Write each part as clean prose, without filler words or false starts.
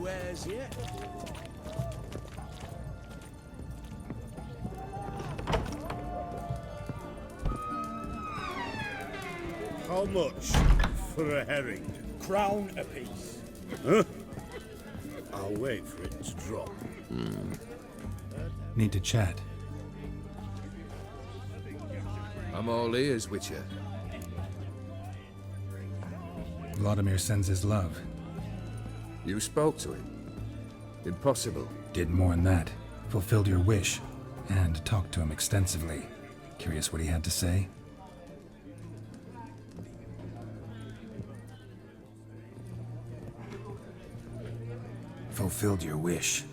wares yet. How much for a herring? Crown apiece. Huh? I'll wait for it to drop. Need to chat. I'm all ears, Witcher. Vladimir sends his love. You spoke to him? Impossible. Did more than that. Fulfilled your wish. And talked to him extensively. Curious what he had to say? Fulfilled your wish.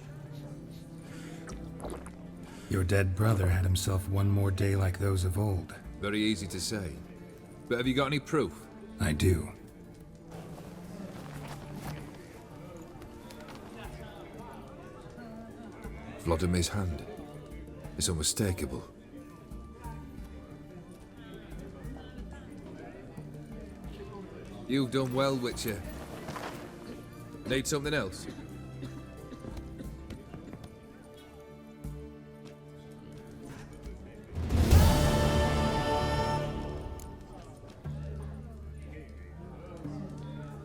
Your dead brother had himself one more day like those of old. Very easy to say. But have you got any proof? I do. Vladimir's hand. It's unmistakable. You've done well, Witcher. Need something else?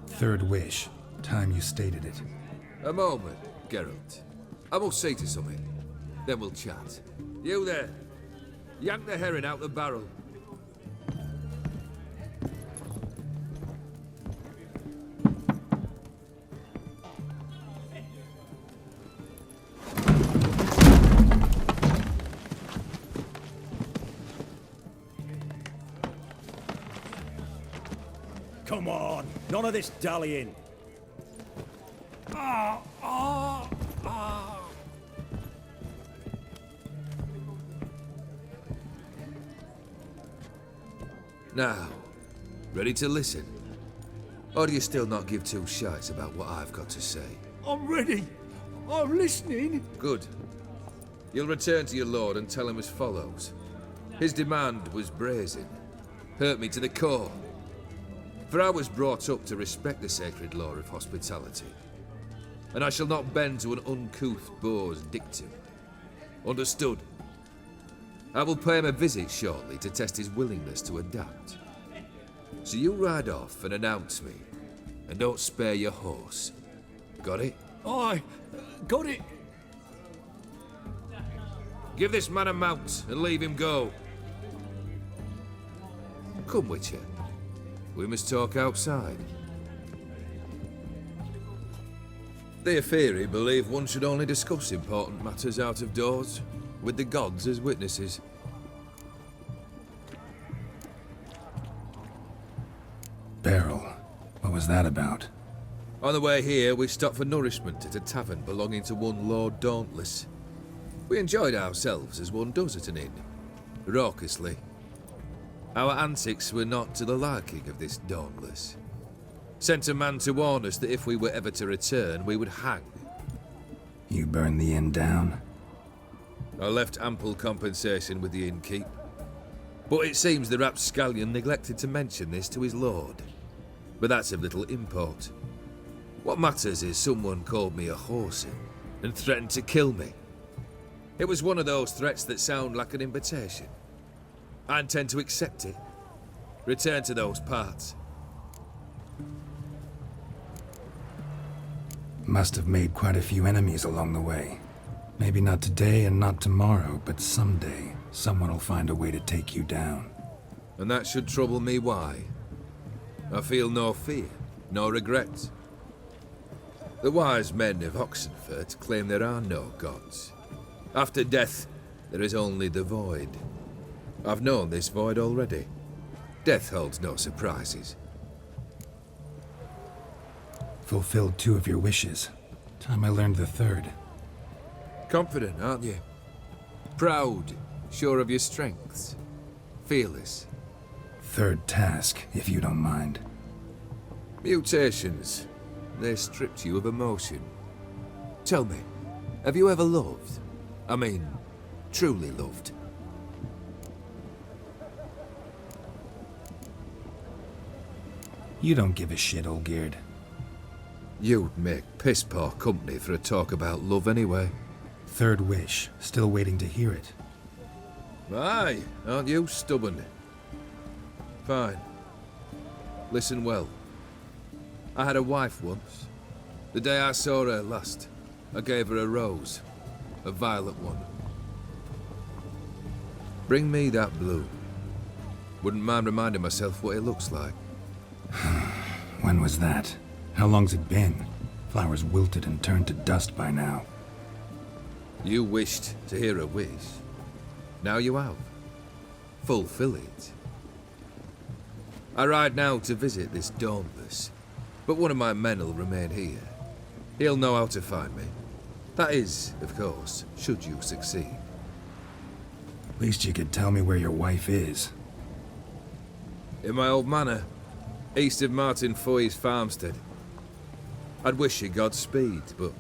Third wish. Time you stated it. A moment, Geralt. I must see to something. Then we'll chat. You there. Yank the herring out the barrel. Come on, none of this dallying. Now, ready to listen? Or do you still not give two shites about what I've got to say? I'm ready. I'm listening. Good. You'll return to your lord and tell him as follows. His demand was brazen. Hurt me to the core. For I was brought up to respect the sacred law of hospitality. And I shall not bend to an uncouth boor's dictum. Understood? I will pay him a visit shortly to test his willingness to adapt. So you ride off and announce me. And don't spare your horse. Got it? Aye, got it. Give this man a mount and leave him go. Come, Witcher. We must talk outside. The Aetheri believe one should only discuss important matters out of doors, with the gods as witnesses. Barrel. What was that about? On the way here, we stopped for nourishment at a tavern belonging to one Lord Dauntless. We enjoyed ourselves as one does at an inn, raucously. Our antics were not to the liking of this Dauntless. Sent a man to warn us that if we were ever to return, we would hang. You burned the inn down? I left ample compensation with the innkeep. But it seems the rapscallion neglected to mention this to his lord. But that's of little import. What matters is someone called me a whoreson and threatened to kill me. It was one of those threats that sound like an invitation. I intend to accept it. Return to those parts. Must have made quite a few enemies along the way. Maybe not today and not tomorrow, but someday, someone will find a way to take you down. And that should trouble me why? I feel no fear, no regrets. The wise men of Oxenfurt claim there are no gods. After death, there is only the void. I've known this void already. Death holds no surprises. Fulfilled 2 of your wishes. Time I learned the 3rd. Confident, aren't you? Proud, sure of your strengths. Fearless. 3rd task, if you don't mind. Mutations. They stripped you of emotion. Tell me, have you ever loved? I mean, truly loved? You don't give a shit, Olgierd. You'd make piss-poor company for a talk about love anyway. Third wish. Still waiting to hear it. Aye, aren't you stubborn? Fine. Listen well. I had a wife once. The day I saw her last, I gave her a rose. A violet one. Bring me that blue. Wouldn't mind reminding myself what it looks like. When was that? How long's it been? Flowers wilted and turned to dust by now. You wished to hear a wish. Now you have. Fulfill it. I ride now to visit this Dauntless, but one of my men will remain here. He'll know how to find me. That is, of course, should you succeed. Least you could tell me where your wife is. In my old manor, east of Martin Foy's farmstead. I'd wish you Godspeed, but,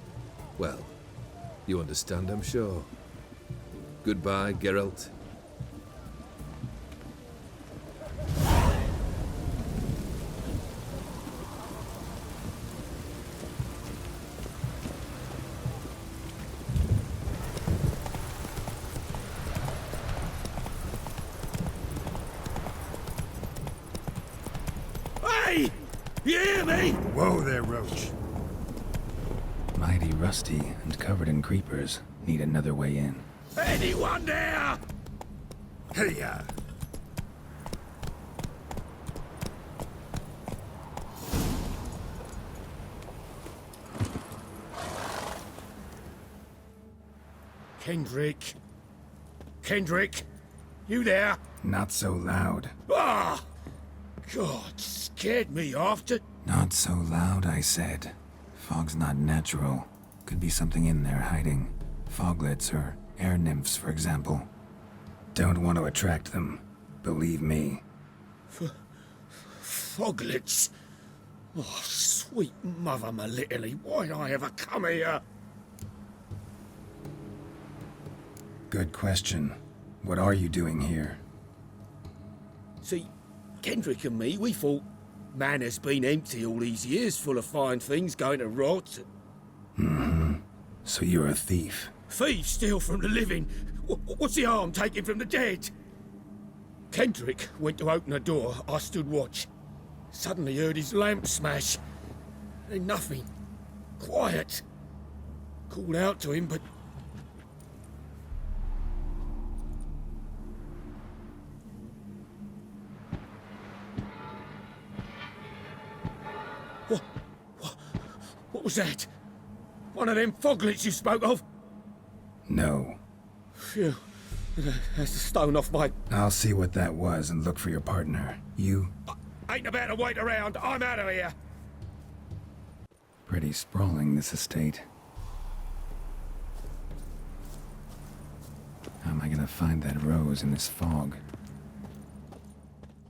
well, you understand, I'm sure. Goodbye, Geralt. Hey! You hear me? Whoa there, Roach. Mighty rusty and covered in creepers. Need another way in. Anyone there? Hey-ya! Kendrick. Kendrick? You there? Not so loud. Ah! God, scared me after. Not so loud, I said. Fog's not natural. Could be something in there hiding. Foglets or air nymphs, for example. Don't want to attract them. Believe me. Foglets? Oh, sweet mother, my little, why'd I ever come here? Good question. What are you doing here? See, Kendrick and me, we thought manor's been empty all these years, full of fine things going to rot. So you're a thief. Thieves steal from the living. What's the harm taken from the dead? Kendrick went to open a door. I stood watch. Suddenly heard his lamp smash. Then nothing. Quiet. Called out to him, but... What was that? One of them foglets you spoke of? No. Phew. That's a stone off my... I'll see what that was and look for your partner. You? Ain't about to wait around. I'm out of here. Pretty sprawling, this estate. How am I gonna find that rose in this fog?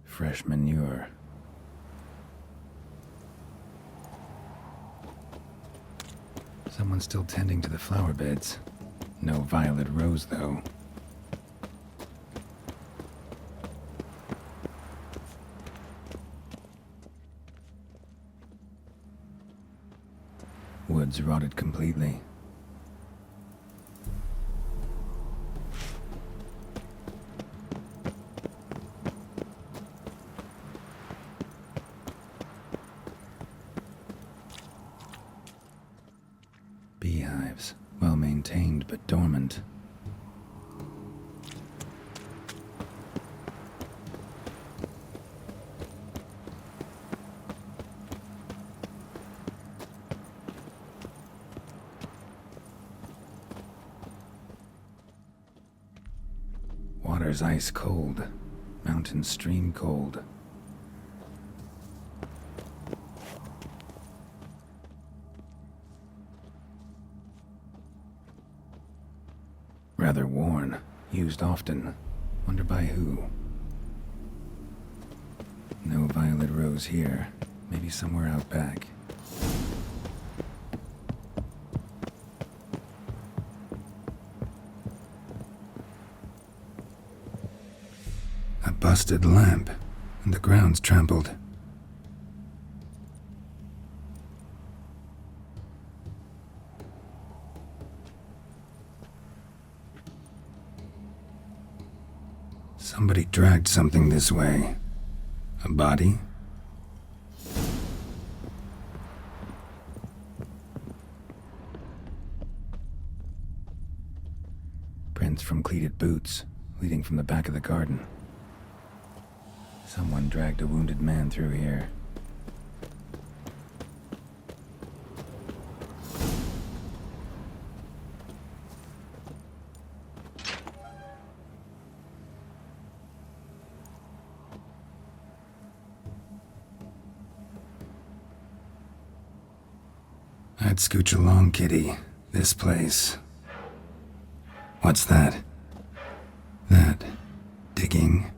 Fresh manure. Someone's still tending to the flower beds. No violet rose, though. Woods rotted completely. Beehives, well maintained but dormant. Water's ice cold, mountain stream cold. Rather worn, used often. Wonder by who. No violet rose here. Maybe somewhere out back. A busted lamp, and the ground's trampled. Somebody dragged something this way. A body? Prints from cleated boots, leading from the back of the garden. Someone dragged a wounded man through here. I'd scooch along, kitty. This place. What's that? That digging?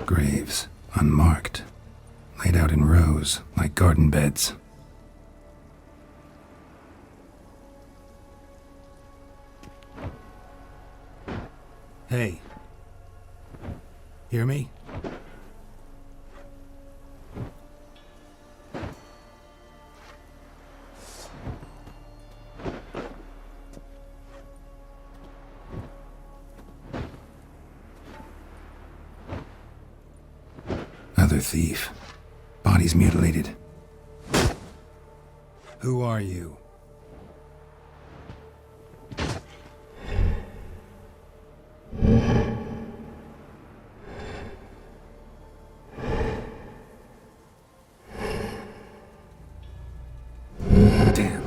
Graves, unmarked, laid out in rows like garden beds. Hey. Hear me? Another thief. Body's mutilated. Who are you? Damn.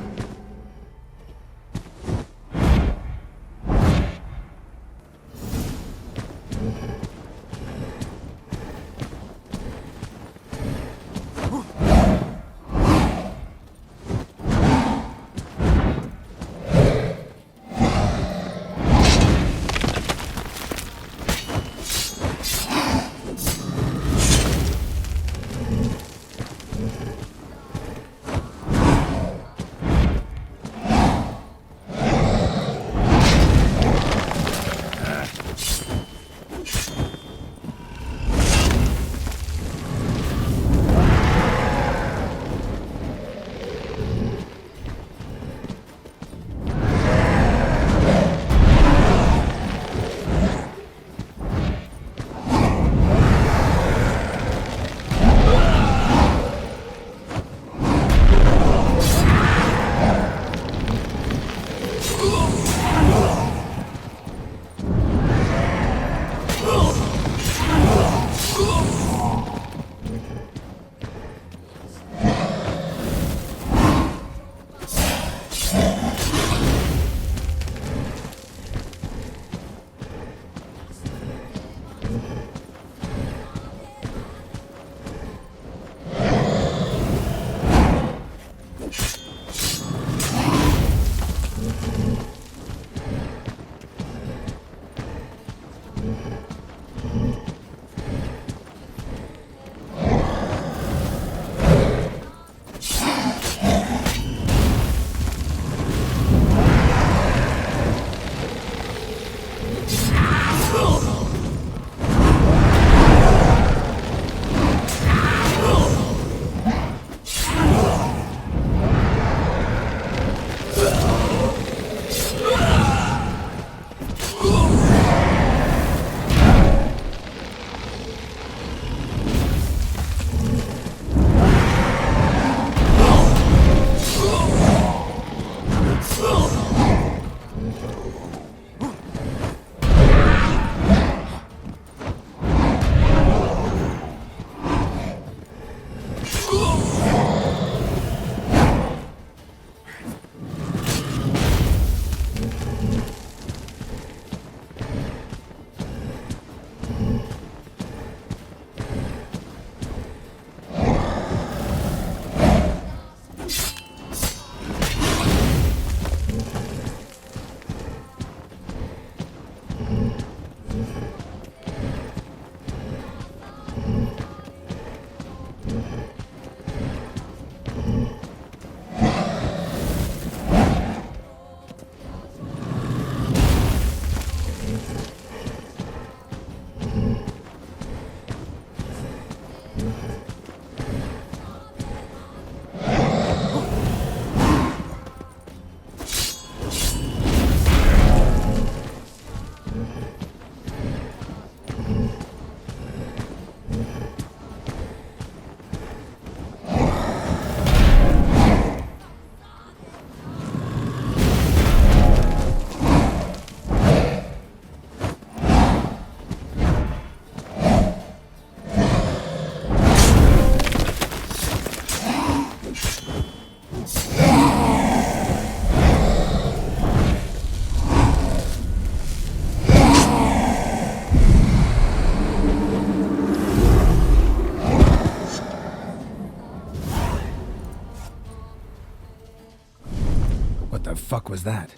What the fuck was that?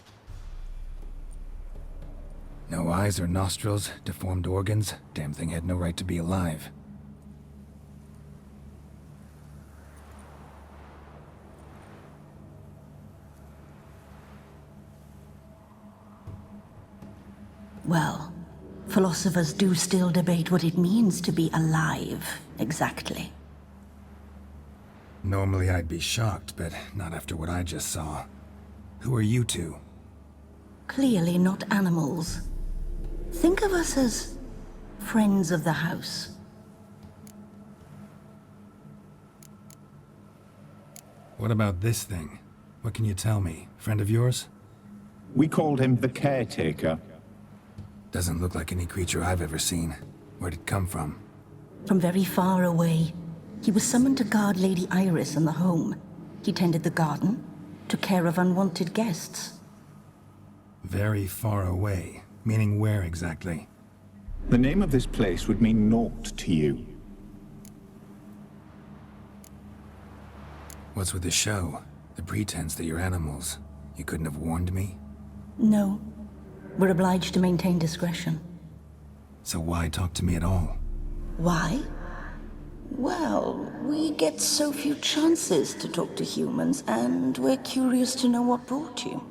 No eyes or nostrils, deformed organs. Damn thing had no right to be alive. Well, philosophers do still debate what it means to be alive, exactly. Normally I'd be shocked, but not after what I just saw. Who are you two? Clearly not animals. Think of us as friends of the house. What about this thing? What can you tell me? Friend of yours? We called him the Caretaker. Doesn't look like any creature I've ever seen. Where'd it come from? From very far away. He was summoned to guard Lady Iris and the home. He tended the garden, took care of unwanted guests. Very far away. Meaning where exactly? The name of this place would mean naught to you. What's with the show? The pretense that you're animals. You couldn't have warned me? No. We're obliged to maintain discretion. So why talk to me at all? Why? Well, we get so few chances to talk to humans, and we're curious to know what brought you.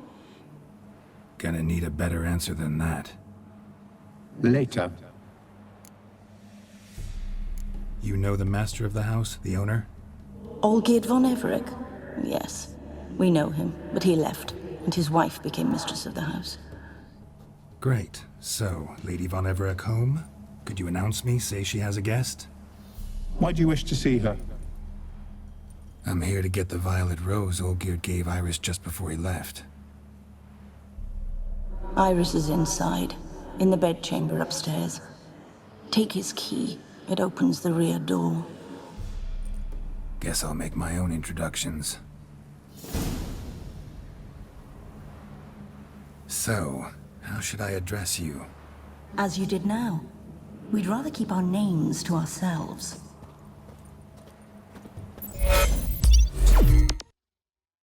Gonna need a better answer than that. Later. You know the master of the house, the owner? Olgierd von Everec? Yes. We know him, but he left, and his wife became mistress of the house. Great. So, Lady von Everec home? Could you announce me, say she has a guest? Why do you wish to see her? I'm here to get the violet rose Olgierd gave Iris just before he left. Iris is inside, in the bedchamber upstairs. Take his key. It opens the rear door. Guess I'll make my own introductions. So, how should I address you? As you did now. We'd rather keep our names to ourselves.